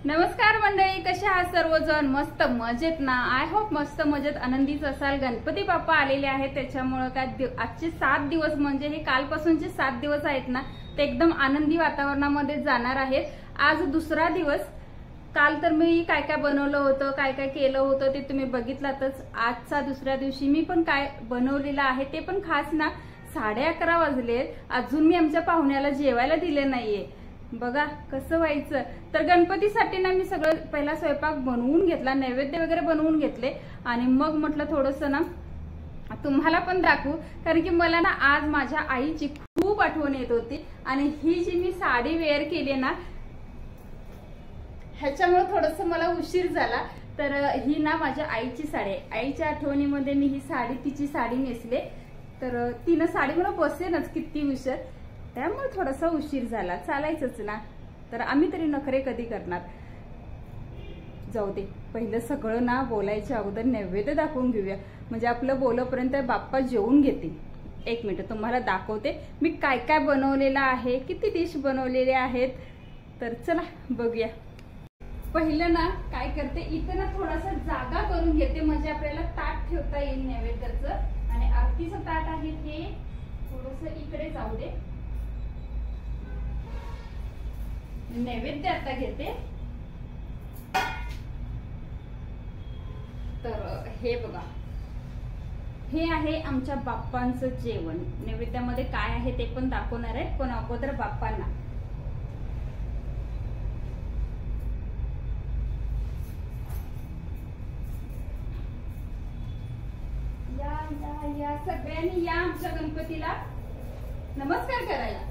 नमस्कार मंडळी, कसे आहात सर्वजण? मस्त मजेत ना? आय होप मस्त मजेत आनंदीच असाल। गणपती बाप्पा आलेले आहेत, त्याच्यामुळे काय आजचे 7 दिवस म्हणजे हे कालपासूनचे 7 दिवस आहेत ना, ते एकदम आनंदी वातावरणामध्ये जाणार आहेत। आज दुसरा दिवस। काल तर मी काय काय बनवलं होतं, काय काय केलं होतं ते तुम्ही बघितलातच। आजचा दुसऱ्या दिवशी मी पण काय बनवलेलं आहे ते पण खास ना 11:30 वाजले, अजून मी आमच्या पाहुण्याला जेवायला दिले नाहीये। बघा कसं व्हायचं। तर गणपतीसाठी ना मी सगळं पहिला स्वयंपाक बनवून घेतला, नैवेद्य वगैरे बनवून घेतले आणि मग म्हटलं थोडंसं ना तुम्हाला पण दाखवू, कारण की मला ना आज माझ्या आईची खूप आठवण येत होती आणि ही जी मी साडी वेअर केली ना ह्याच्यामुळे थोडंसं मला उशीर झाला। तर ही ना माझ्या आईची साडी आहे, आईच्या आठवणीमध्ये मी ही साडी तिची साडी नेसले। तर तिनं साडी मला बसेनच किती उशीर, त्यामुळे थोडासा उशीर झाला, चालायचंच ना। तर आम्ही तरी नखरे कधी करणार, जाऊ दे। पहिलं सगळं ना बोलायच्या अगोदर नैवेद्य दाखवून घेऊया, म्हणजे आपलं बोलपर्यंत बाप्पा जेवून घेतील। एक मिनिट तुम्हाला दाखवते मी काय काय बनवलेलं आहे, किती डिश बनवलेले आहेत। तर चला बघूया। पहिलं ना काय करते, इथं ना थोडासा जागा करून घेते, म्हणजे आपल्याला ताट ठेवता येईल नैवेद्याचं। आणि आरतीचं ताट आहे हे थोडंसं इकडे जाऊ दे। नैवेद्य आता घेते। तर हे बघा, हे आहे आमच्या बाप्पांचं जेवण। नैवेद्यामध्ये काय आहे ते पण दाखवणार आहे, पण अगोदर बाप्पांना या सगळ्यांनी या आमच्या गणपतीला नमस्कार करायला।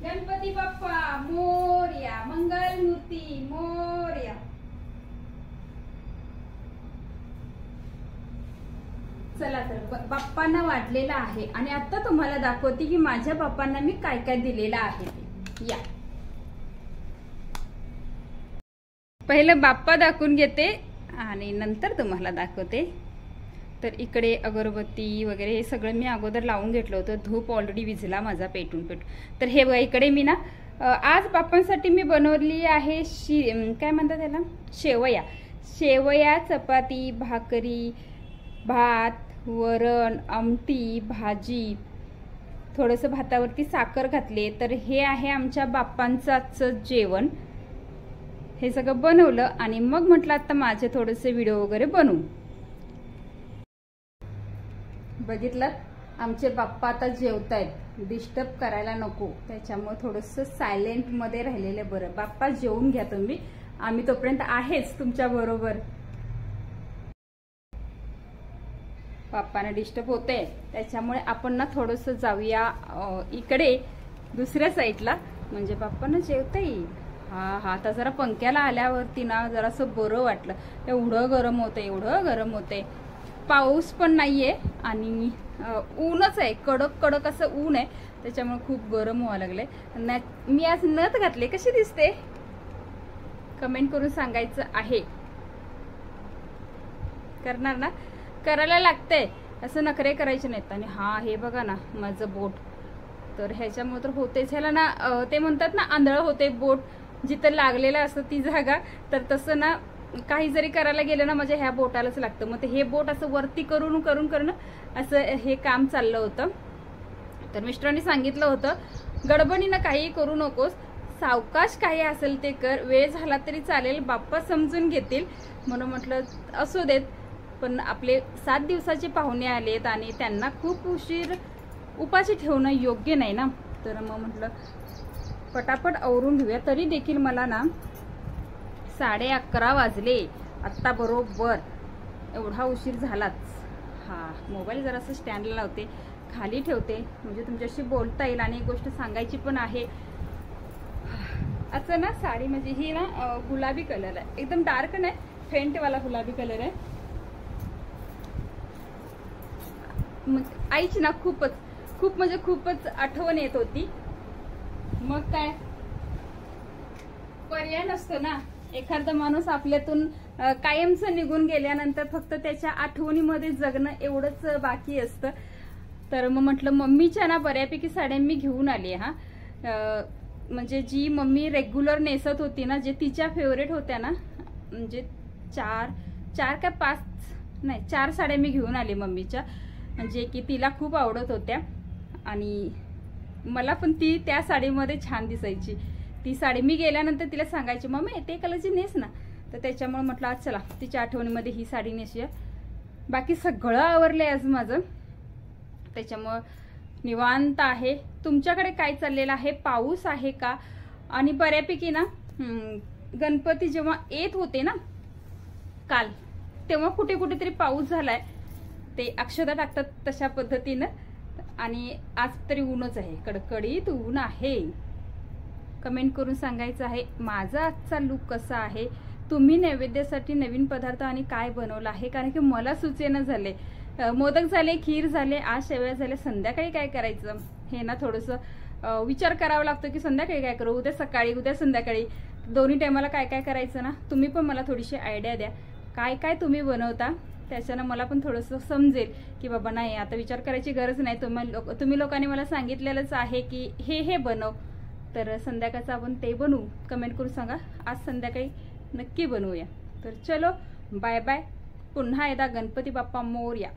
गणपती बाप्पा मोरया, मंगलमूर्ती मोरया। चला तर बाप्पांना वाढलेला आहे आणि आता तुम्हाला दाखवते की माझ्या बाप्पांना मी काय काय दिलेलं आहे ते। या पहिलं बाप्पा दाखवून घेते आणि नंतर तुम्हाला दाखवते। तर इकडे अगरबत्ती वगैरे हे सगळं मी अगोदर लावून घेतलं होतं, धूप ऑलरेडी विझला माझा पेटून। तर हे बघा, इकडे मी ना आज बाप्पांसाठी मी बनवली आहे काय म्हणतात त्याला, शेवया। शेवया, चपाती, भाकरी, भात, वरण, आमटी, भाजी, थोडंसं भातावरती साखर घातले। तर हे आहे आमच्या बाप्पांचं जेवण। हे सगळं बनवलं आणि मग म्हटलं आता माझे थोडेसे व्हिडिओ वगैरे बनवू। बघितलं, आमचे बाप्पा आता जेवतायत, डिस्टर्ब करायला नको, त्याच्यामुळे थोडंसं सायलेंट मध्ये राहिलेलं बरं। बाप्पा जेवून घ्या तुम्ही, आम्ही तोपर्यंत आहेच तुमच्या बरोबर। बाप्पांना डिस्टर्ब होते, त्याच्यामुळे आपण ना थोडंसं जाऊया इकडे दुसऱ्या साईडला, म्हणजे बाप्पांना जेवता येईल। हा आता जरा पंख्याला आल्यावरती ना जरासं बरं वाटलं। एवढं गरम होतंय, एवढं गरम होतंय। पाऊस पण नाहीये आणि ऊनच आहे, कडक कडक असं ऊन आहे, त्याच्यामुळे खूप गरम व्हायला लागले। मी आज नथ घातले, कशी दिसते कमेंट करून सांगायचं आहे। करणार ना, करायला लागतंय, असं नखरे करायचे नाहीत। आणि हा हे बघा ना माझं बोट, तर ह्याच्यामुळे तर होतेच। ह्याला ना ते म्हणतात ना आंधळ होते बोट, जिथं लागलेलं असतं ती जागा। तर तसं ना काही जरी करायला गेलं ना माझ्या ह्या बोटालाच लागतं। मग ते हे बोट असं वरती करून करून करून असं हे काम चाललं होतं। तर मिस्टरांनी सांगितलं होतं गडबडीनं काही करू नकोस, सावकाश काही असेल ते कर, वेळ झाला तरी चालेल, बाप्पा समजून घेतील। म्हणून म्हटलं असू देत, पण आपले 7 दिवसाचे पाहुणे आलेत आणि त्यांना खूप उशीर उपाशी ठेवणं योग्य नाही ना। तर मग म्हटलं पटापट आवरून घेऊया। तरी देखील मला ना 11:30 वाजले आत्ता बरोबर, एवढा उशीर झालाच। हा मोबाईल जरासं स्टँडला लावते, खाली ठेवते म्हणजे तुमच्याशी बोलता येईल आणि एक गोष्ट सांगायची पण आहे. असं ना साडी म्हणजे ही ना गुलाबी कलर आहे, एकदम डार्क नाही, फेंटवाला गुलाबी कलर आहे. मग आईची ना खूप म्हणजे खूपच आठवण येत होती. मग काय पर्याय नसतो ना, एखादा माणूस आपल्यातून कायमचं निघून गेल्यानंतर फक्त त्याच्या आठवणीमध्ये जगणं एवढंच बाकी असतं. तर मग म्हटलं मम्मीच्या ना बऱ्यापैकी साड्या मी घेऊन आली हा. म्हणजे जी मम्मी रेग्युलर नेसत होती ना, जे तिच्या फेवरेट होत्या ना, म्हणजे चार का 5 नाही 4 साड्या मी घेऊन आली मम्मीच्या, म्हणजे की तिला खूप आवडत होत्या आणि मला पण ती त्या साडीमध्ये छान दिसायची. ती साडी मी गेल्यानंतर तिला सांगायची मम्मी ते कलरची नेस ना, तर त्याच्यामुळे म्हटलं आज चला तिच्या आठवणीमध्ये ही साडी नेसूया. बाकी सगळं आवरलंय आज माझं, त्याच्यामुळं निवांत आहे. तुमच्याकडे काय चाललेलं आहे, पाऊस आहे का? आणि बऱ्यापैकी ना गणपती जेव्हा येत होते ना काल, तेव्हा कुठे तरी पाऊस झालाय, ते अक्षता टाकतात तशा पद्धतीनं. आणि आज तरी ऊनच आहे, कडकडीत ऊन आहे. कमेंट करून सांगायचं आहे माझा आजचा लुक कसा आहे, तुम्ही नैवेद्यासाठी नवीन पदार्थ आणि काय बनवलं आहे, कारण की मला सुचेना झाले. मोदक झाले, खीर झाले, आज शेवया झाले, संध्याकाळी काय करायचं हे ना थोडंसं विचार करावा लागतो की संध्याकाळी काय करू, उद्या सकाळी उद्या संध्याकाळी दोन्ही टायमाला काय काय करायचं ना. तुम्ही पण मला थोडीशी आयडिया द्या काय काय तुम्ही बनवता, त्याच्यानं मला पण थोडंसं समजेल की बाबा नाही आता विचार करायची गरज नाही. तुम्ही लोकांनी मला सांगितलेलंच आहे की हे बनव, तर संध्याकाळचं आपण ते बनवू. कमेंट करून सांगा, आज संध्याकाळी नक्की बनवूया. तर चलो बाय बाय, पुन्हा एकदा गणपती बाप्पा मोरया.